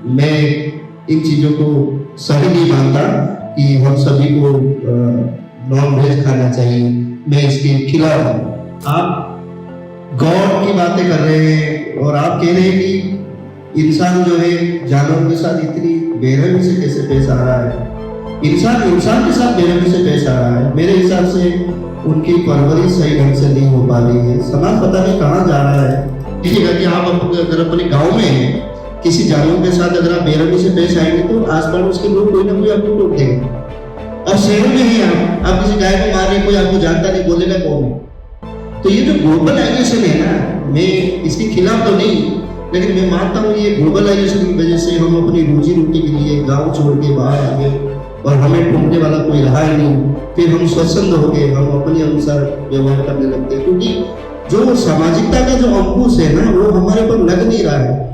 मैं इन चीज़ों को सही नहीं मानता कि हम सभी को नॉन वेज खाना चाहिए। मैं इसके खिलाफ हूँ। आप गॉड की बातें कर रहे हैं और आप कह रहे हैं कि इंसान जो है जानवरों के साथ इतनी बेरहमी से कैसे पेश आ रहा है। इंसान के साथ बेरहमी से पेश आ रहा है। मेरे हिसाब से उनकी परवरिश सही ढंग से नहीं हो पा रही है। समाज पता नहीं कहाँ जा रहा है। देखिएगा कि आप अगर अपने गाँव में हैं, किसी जानवर के साथ अगर आप बेरहमी से पेश आएंगे तो आसपास के लोग कोई ना कोई आपको टोक देंगे। और शहर में ही आप किसी गाय को मार रहे, कोई आपको जानता नहीं, बोलेगा कौन है। तो ये जो ग्लोबलाइजेशन है ना, मैं इसके खिलाफ तो नहीं, लेकिन मैं मानता हूँ ये ग्लोबलाइजेशन की वजह से हम अपनी रोजी रोटी के लिए गाँव छोड़ के बाहर आ गए और हमें टोकने वाला कोई रहा ही नहीं। फिर हम स्वच्छंद हो गए, हम अपने अनुसार व्यवहार करने लगते हैं, क्योंकि जो सामाजिकता का जो अंकुश है ना वो हमारे पर लग नहीं रहा है।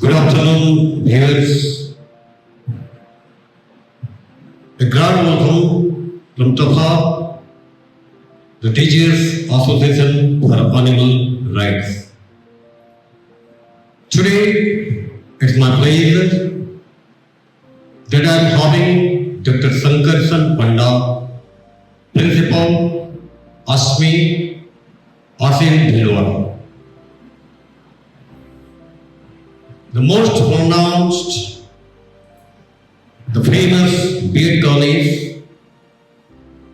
Good afternoon, viewers. A grand welcome from TAFA, the Teachers Association for Animal Rights. Today, it's my pleasure that I am having Dr. Sankarsan Panda, Principal, ASMI, Asim Bhilwara. The most pronounced, the famous beard colonies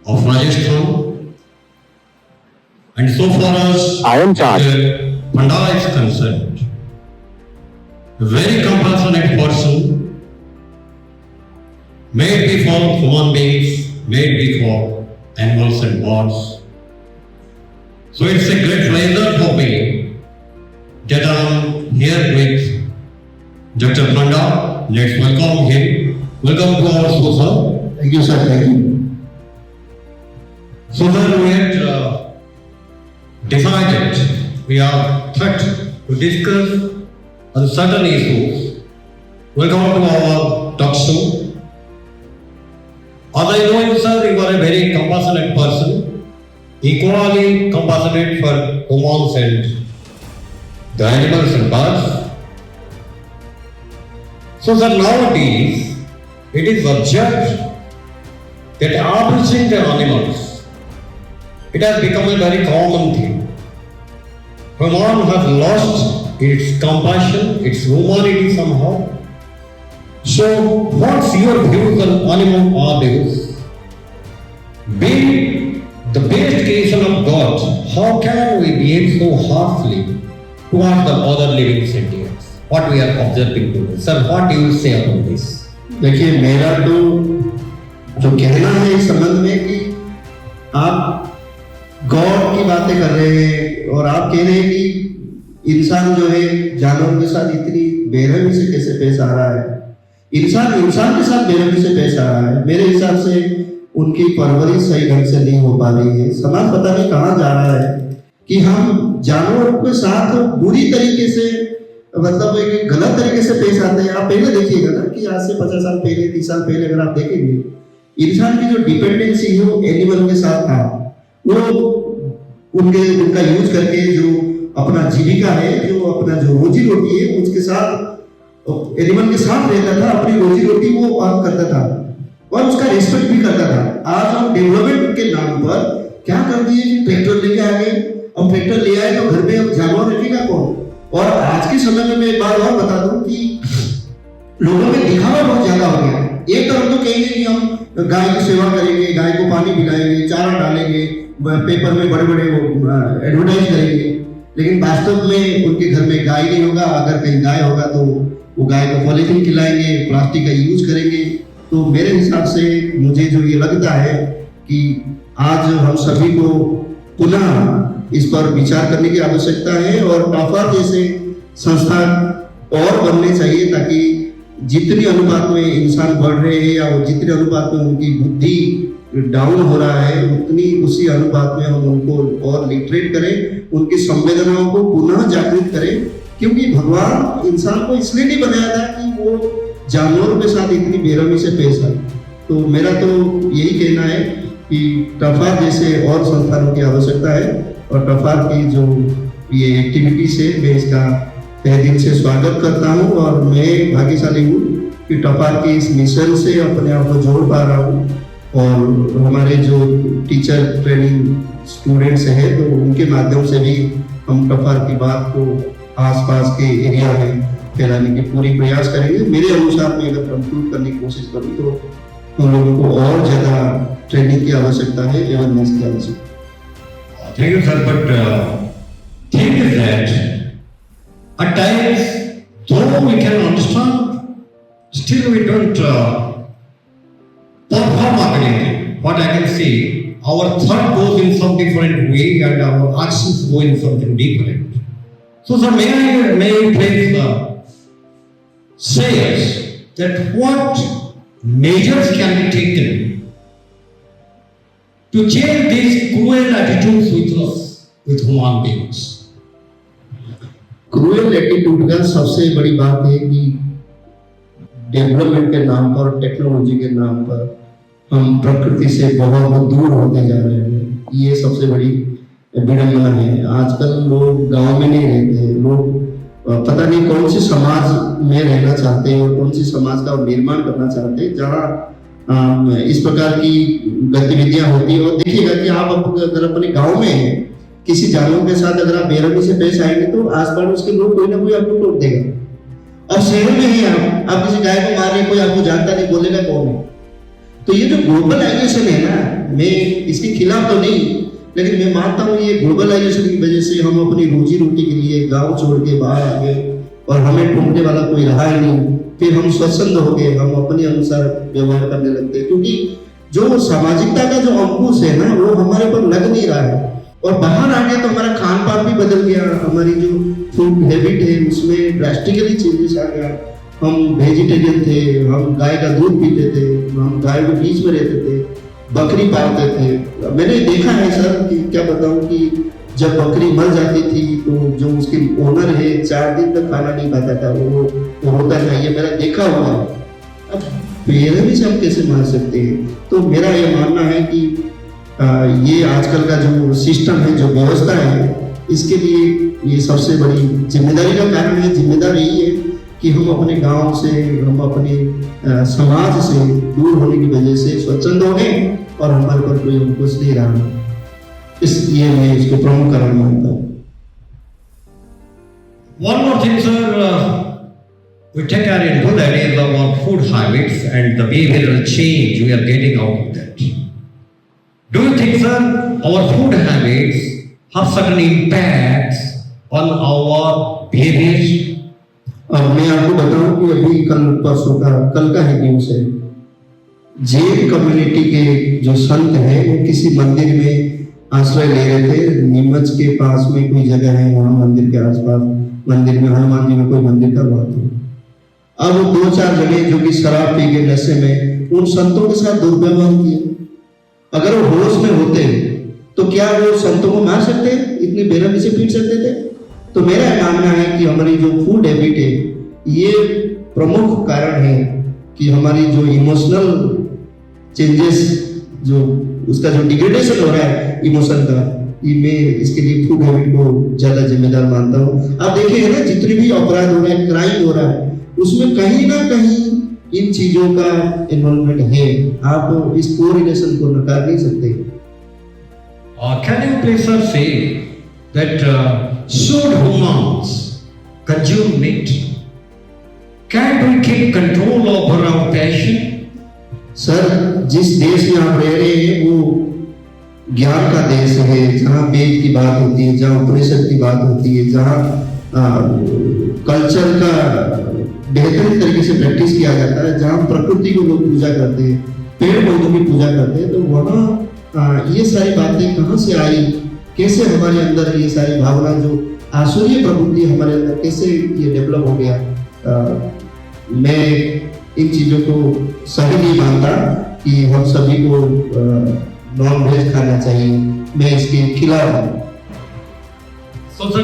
of Rajasthan, and so far as the Panda is concerned, a very compassionate person, made before human beings, made before animals and birds. So it's a great pleasure for me that I'm here with Dr. Panda. Let's welcome him. Welcome to our show, sir. Thank you, sir. Thank you. So sir, we had decided we are thought to discuss on certain issues. Welcome to our talk show. As I know you, sir, you are a very compassionate person, equally compassionate for humans and the animals and birds. So sir, nowadays it is observed that abusing the animals, it has become a very common thing. Human has lost its compassion, its humanity somehow. So what's your views on animal abuse? Being the best creation of God, how can we behave so harshly towards the other living sentients? What we are observing today. Sir, what do you say about this? देखिए, मेरा तो जो कहना है इस संबंध में कि आप गॉड की बातें कर रहे हैं और आप कह रहे हैं कि इंसान जो है जानवरों के साथ इतनी बेरहमी से कैसे पेश आ रहा है। इंसान के साथ बेरहमी से पेश आ रहा है। मेरे हिसाब से उनकी परवरिश सही ढंग से नहीं हो पा रही है। समाज पता नहीं कहाँ जा रहा है कि हम जानवरों के साथ बुरी तरीके से, मतलब एक गलत तरीके से पेश आते हैं। आप पहले देखिएगा ना कि आज से 50 साल पहले, 30 साल पहले अगर आप देखेंगे, इंसान की जो डिपेंडेंसी है वो एनिमल के साथ था। वो उनका यूज करके जो अपना जीविका है, जो अपना जो रोजी रोटी है, उसके साथ एनिमल के साथ रहता था, अपनी रोजी रोटी वो अर्न करता था और उसका रिस्पेक्ट भी करता था। आज हम डेवलपमेंट के नाम पर क्या कर दिए कि ट्रैक्टर लेके आ गए। अब ट्रैक्टर ले आए तो घर में अब जानवर रखेगा कौन। और आज के समय में मैं एक बात और बता दूं कि लोगों में दिखावा बहुत ज्यादा हो गया। एक तरफ तो कहेंगे कि हम गाय की सेवा करेंगे, गाय को पानी पिलाएंगे, चारा डालेंगे, पेपर में बड़े बड़े एडवर्टाइज करेंगे, लेकिन वास्तव में उनके घर में गाय नहीं होगा। अगर कहीं गाय होगा तो वो गाय को पॉलीथीन खिलाएंगे, प्लास्टिक का यूज करेंगे। तो मेरे हिसाब से मुझे जो ये लगता है कि आज हम सभी को पुनः इस पर विचार करने की आवश्यकता है और टाफा जैसे संस्था और बनने चाहिए, ताकि जितनी अनुपात में इंसान बढ़ रहे हैं या वो जितने अनुपात में उनकी बुद्धि डाउन हो रहा है, उसी अनुपात में हम उनको और लिटरेट करें, उनकी संवेदनाओं को पुनः जागृत करें। क्योंकि भगवान इंसान को इसलिए नहीं बनाया था कि वो जानवरों के साथ इतनी बेरहमी से पेश आए। तो मेरा तो यही कहना है कि टफा जैसे और संस्थानों की आवश्यकता है और टफा की जो ये एक्टिविटी से मैं इसका तहे दिल से स्वागत करता हूँ और मैं भाग्यशाली हूँ कि टपार के इस मिशन से अपने आप को जोड़ पा रहा हूँ और हमारे जो टीचर ट्रेनिंग स्टूडेंट्स हैं तो उनके माध्यम से भी हम टपार की बात को आसपास के एरिया में फैलाने की पूरी प्रयास करेंगे। मेरे अनुसार मैं अगर कंक्लूड करने की कोशिश करूँ तो हम लोगों को और ज़्यादा ट्रेनिंग की आवश्यकता है, अवेयरनेस की आवश्यकता है। Thank you, sir. But thing is that at times, though we can understand, still we don't perform accordingly. What I can see, our thought goes in some different way and our actions go in something different. So, sir, may I please say us that what measures can be taken to change these cruel attitudes with us, with human beings? Cruel attitude का सबसे बड़ी बात है कि development के नाम पर, technology के नाम पर हम प्रकृति से बहुत दूर होते जा रहे हैं। ये सबसे बड़ी विडंबना है। आजकल लोग गांव में नहीं रहते, लोग पता नहीं कौन सी समाज में रहना चाहते हैं और कौन सी समाज का निर्माण करना चाहते हैं जहाँ इस प्रकार की गतिविधियां होती है। और देखिएगा कि आप अगर अपने गांव में हैं, किसी जानवर के साथ अगर आप बेरहमी से पेश आएंगे तो आसपास उसके लोग कोई ना कोई आपको टोक देगा। और शहर में ही आप किसी गाय को मार रहे, कोई आपको जानता नहीं, बोलेगा कौन है। तो ये जो ग्लोबलाइजेशन है ना, मैं इसके खिलाफ तो नहीं, लेकिन मैं मानता हूँ ये ग्लोबलाइजेशन की वजह से हम अपनी रोजी रोटी के लिए गाँव छोड़ के बाहर आ गए और हमें ढूंढने वाला कोई रहा ही नहीं। फिर हम स्वच्छंद हो गए, हम अपने अनुसार व्यवहार करने लगते हैं क्योंकि जो सामाजिकता का जो अंकुश है ना वो हमारे पर लग नहीं रहा है। और बाहर आ गए तो हमारा खान पान भी बदल गया, हमारी जो फूड हैबिट है उसमें ड्रास्टिकली चेंजेस आ गया। हम वेजिटेरियन थे, हम गाय का दूध पीते थे, हम गाय के बीच में रहते थे, बकरी पालते थे। मैंने देखा है सर कि क्या बताऊं कि जब बकरी मर जाती थी तो जो उसके ओनर है 4 दिन तक खाना नहीं खाता था, वो होता था, ये मेरा देखा हुआ है। अब बेरहमी से हम कैसे मार सकते हैं? तो मेरा ये मानना है कि ये आजकल का जो सिस्टम है, जो व्यवस्था है, इसके लिए ये सबसे बड़ी जिम्मेदारी का कारण है। जिम्मेदारी यही है कि हम अपने गांव से, हम अपने समाज से दूर होने की वजह से स्वच्छंद हो गए और हमारे पर कोई अंकुश नहीं रहा। इसलिए मैं इसको प्रमुख कारण मानता हूँ। One more thing, sir. We take care in good areas of our food habits and the behavioral change we are getting out of that. Do you think, sir, our food habits have certain impacts on our behaviors? अब मैं आपको बताऊं कि अभी कल का ही news है। Jain community के जो संत हैं वो किसी मंदिर में आश्रय ले रहे थे। नीमच के पास में कोई जगह है, वहाँ मंदिर के आसपास, मंदिर में हनुमान जी में कोई मंदिर का बात है। अब 2-4 जने जो कि शराब पी के नशे में उन संतों के साथ दुर्व्यवहार किया। अगर वो होश में होते तो क्या वो संतों को मार सकते, इतनी बेरहमी से पीट सकते थे? तो मेरा मानना है कि हमारी जो फूड हैबिट है ये प्रमुख कारण है कि हमारी जो इमोशनल चेंजेस, जो उसका जो डिग्रेडेशन हो रहा है इमोशन का, ये मैं इसके लिए फूड हैबिट को ज्यादा जिम्मेदार मानता हूँ। आप देखिए ना, जितने भी अपराध हो रहे हैं, क्राइम हो रहा है, उसमें कहीं ना कहीं इन चीजों का इन्वॉल्वमेंट है। आप इस कोरिलेशन को नकार नहीं सकते। Can you please, sir, say that should humans consume meat, can we keep control over our passion? Sir, जिस देश में आप रह रहे हैं वो ज्ञान का देश है, जहाँ वेद की बात होती है, जहाँ उपनिषद की बात होती है, जहाँ कल्चर का बेहतरीन तरीके से प्रैक्टिस किया जाता है, जहाँ प्रकृति को लोग पूजा करते हैं, पेड़ पौधों की पूजा करते हैं। तो वहाँ ये सारी बातें कहाँ से आई, कैसे हमारे अंदर ये सारी भावना, जो आसुरीय प्रवृत्ति हमारे अंदर कैसे ये डेवलप हो गया? मैं इन चीज़ों को सही नहीं मानता कि हम सभी को नॉन वेज खाना चाहिए। मैं इसके खिलाफ हूँ। So, sir,